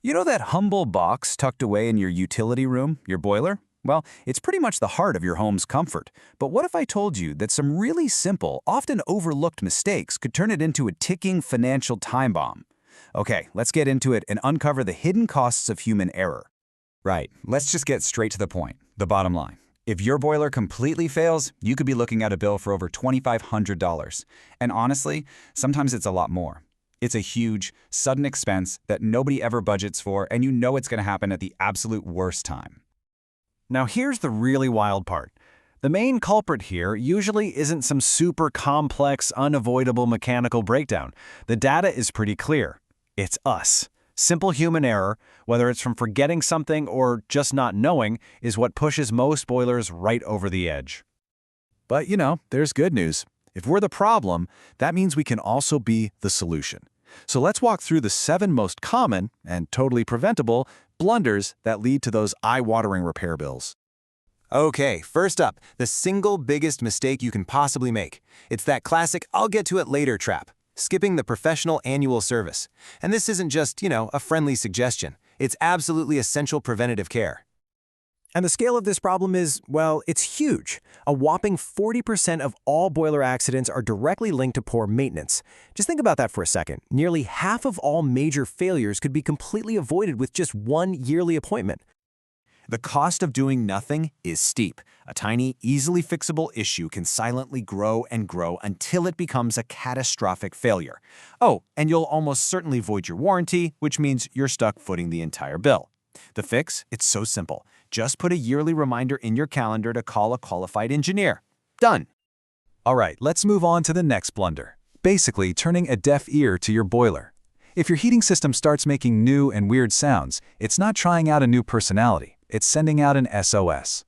You know that humble box tucked away in your utility room, your boiler? Well, it's pretty much the heart of your home's comfort. But what if I told you that some really simple, often overlooked mistakes could turn it into a ticking financial time bomb? Okay, let's get into it and uncover the hidden costs of human error. Right, let's just get straight to the point, the bottom line. If your boiler completely fails, you could be looking at a bill for over $2,500. And honestly, sometimes it's a lot more. It's a huge, sudden expense that nobody ever budgets for, and you know it's going to happen at the absolute worst time. Now here's the really wild part. The main culprit here usually isn't some super complex, unavoidable mechanical breakdown. The data is pretty clear. It's us. Simple human error, whether it's from forgetting something or just not knowing, is what pushes most boilers right over the edge. But there's good news. If we're the problem, that means we can also be the solution. So let's walk through the 7 most common and totally preventable blunders that lead to those eye-watering repair bills. Okay, first up, the single biggest mistake you can possibly make. It's that classic "I'll get to it later" trap, skipping the professional annual service. And this isn't just, a friendly suggestion. It's absolutely essential preventative care. And the scale of this problem is, well, it's huge. A whopping 40% of all boiler accidents are directly linked to poor maintenance. Just think about that for a second. Nearly half of all major failures could be completely avoided with just one yearly appointment. The cost of doing nothing is steep. A tiny, easily fixable issue can silently grow and grow until it becomes a catastrophic failure. Oh, and you'll almost certainly void your warranty, which means you're stuck footing the entire bill. The fix? It's so simple. Just put a yearly reminder in your calendar to call a qualified engineer. Done. All right, let's move on to the next blunder. Basically, turning a deaf ear to your boiler. If your heating system starts making new and weird sounds, it's not trying out a new personality. It's sending out an SOS.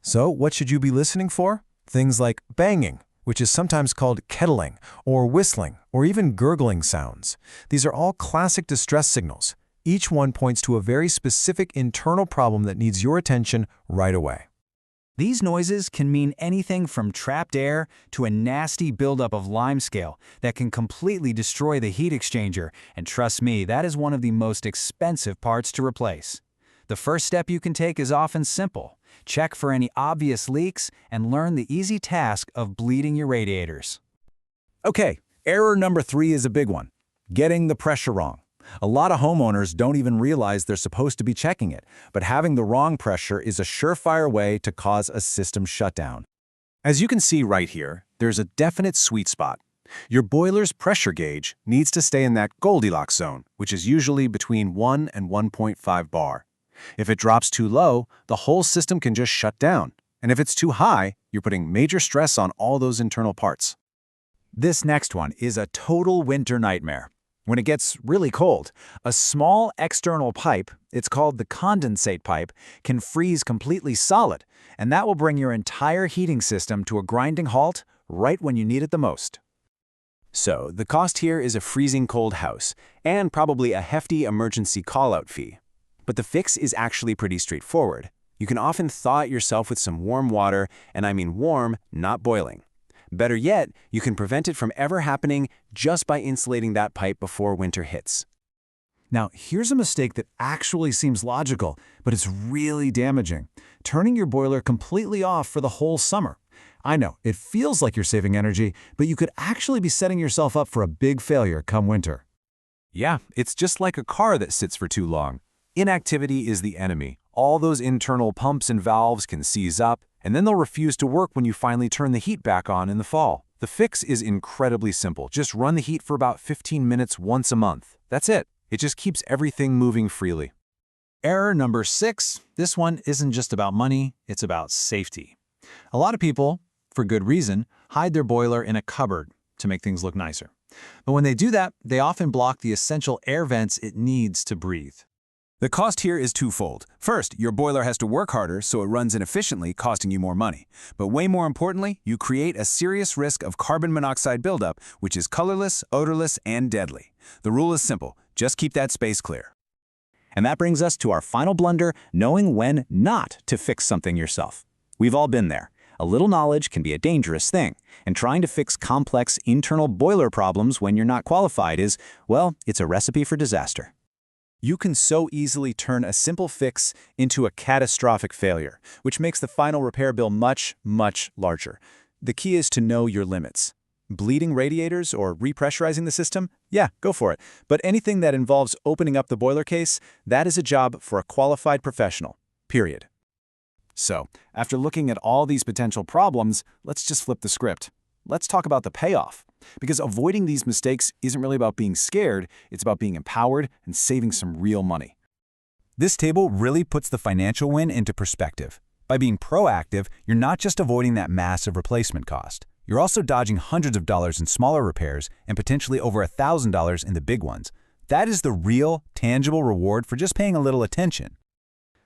So what should you be listening for? Things like banging, which is sometimes called kettling, or whistling, or even gurgling sounds. These are all classic distress signals. Each one points to a very specific internal problem that needs your attention right away. These noises can mean anything from trapped air to a nasty buildup of limescale that can completely destroy the heat exchanger, and trust me, that is one of the most expensive parts to replace. The first step you can take is often simple. Check for any obvious leaks and learn the easy task of bleeding your radiators. Okay, error number 3 is a big one. Getting the pressure wrong. A lot of homeowners don't even realize they're supposed to be checking it, but having the wrong pressure is a surefire way to cause a system shutdown. As you can see right here, there's a definite sweet spot. Your boiler's pressure gauge needs to stay in that Goldilocks zone, which is usually between 1 and 1.5 bar. If it drops too low, the whole system can just shut down. And if it's too high, you're putting major stress on all those internal parts. This next one is a total winter nightmare. When it gets really cold, a small external pipe, it's called the condensate pipe, can freeze completely solid, and that will bring your entire heating system to a grinding halt right when you need it the most. So, the cost here is a freezing cold house, and probably a hefty emergency call-out fee. But the fix is actually pretty straightforward. You can often thaw it yourself with some warm water, and I mean warm, not boiling. Better yet, you can prevent it from ever happening just by insulating that pipe before winter hits. Now, here's a mistake that actually seems logical, but it's really damaging. Turning your boiler completely off for the whole summer. I know, it feels like you're saving energy, but you could actually be setting yourself up for a big failure come winter. Yeah, it's just like a car that sits for too long. Inactivity is the enemy. All those internal pumps and valves can seize up, and then they'll refuse to work when you finally turn the heat back on in the fall. The fix is incredibly simple. Just run the heat for about 15 minutes once a month. That's it. It just keeps everything moving freely. Error number 6. This one isn't just about money, it's about safety. A lot of people, for good reason, hide their boiler in a cupboard to make things look nicer. But when they do that, they often block the essential air vents it needs to breathe. The cost here is twofold. First, your boiler has to work harder so it runs inefficiently, costing you more money. But way more importantly, you create a serious risk of carbon monoxide buildup, which is colorless, odorless, and deadly. The rule is simple. Just keep that space clear. And that brings us to our final blunder, knowing when not to fix something yourself. We've all been there. A little knowledge can be a dangerous thing, and trying to fix complex internal boiler problems when you're not qualified is, well, it's a recipe for disaster. You can so easily turn a simple fix into a catastrophic failure, which makes the final repair bill much, much larger. The key is to know your limits. Bleeding radiators or repressurizing the system? Yeah, go for it. But anything that involves opening up the boiler case, that is a job for a qualified professional. Period. So, after looking at all these potential problems, let's just flip the script. Let's talk about the payoff. Because avoiding these mistakes isn't really about being scared, it's about being empowered and saving some real money. This table really puts the financial win into perspective. By being proactive, you're not just avoiding that massive replacement cost. You're also dodging hundreds of dollars in smaller repairs and potentially over $1,000 in the big ones. That is the real, tangible reward for just paying a little attention.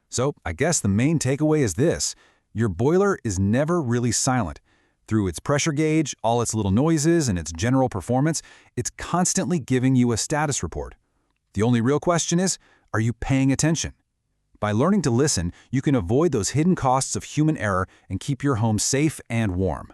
So, I guess the main takeaway is this. Your boiler is never really silent. Through its pressure gauge, all its little noises, and its general performance, it's constantly giving you a status report. The only real question is, are you paying attention? By learning to listen, you can avoid those hidden costs of human error and keep your home safe and warm.